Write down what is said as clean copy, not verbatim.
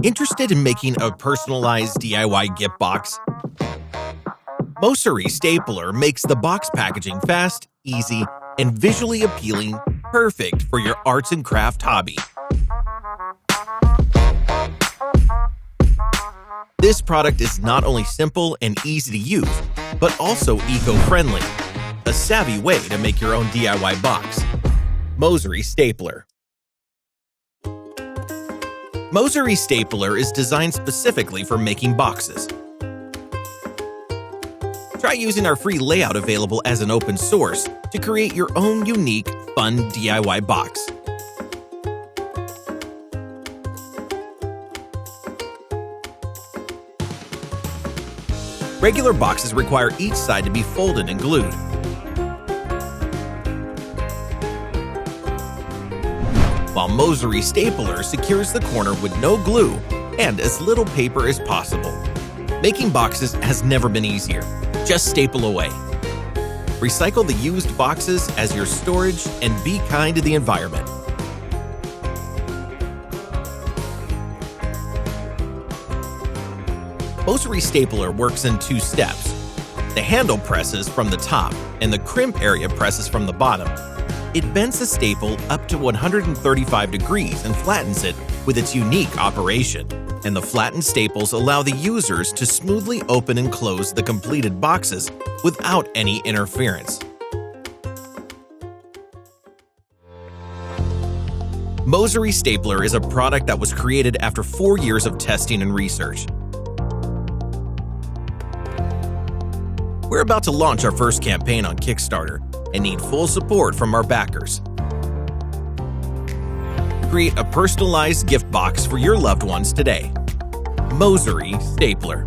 Interested in making a personalized DIY gift box? Mosery Stapler makes the box packaging fast, easy, and visually appealing, perfect for your arts and craft hobby. This product is not only simple and easy to use, but also eco-friendly. A savvy way to make your own DIY box. Mosery Stapler. Mosery Stapler is designed specifically for making boxes. Try using our free layout available as an open source to create your own unique, fun DIY box. Regular boxes require each side to be folded and glued. While Mosery Stapler secures the corner with no glue and as little paper as possible. Making boxes has never been easier. Just staple away. Recycle the used boxes as your storage and be kind to the environment. Mosery Stapler works in 2 steps. The handle presses from the top and the crimp area presses from the bottom. It bends the staple up to 135 degrees and flattens it with its unique operation. And the flattened staples allow the users to smoothly open and close the completed boxes without any interference. Mosery Stapler is a product that was created after 4 years of testing and research. We're about to launch our first campaign on Kickstarter and need full support from our backers. Create a personalized gift box for your loved ones today. Mosery Stapler.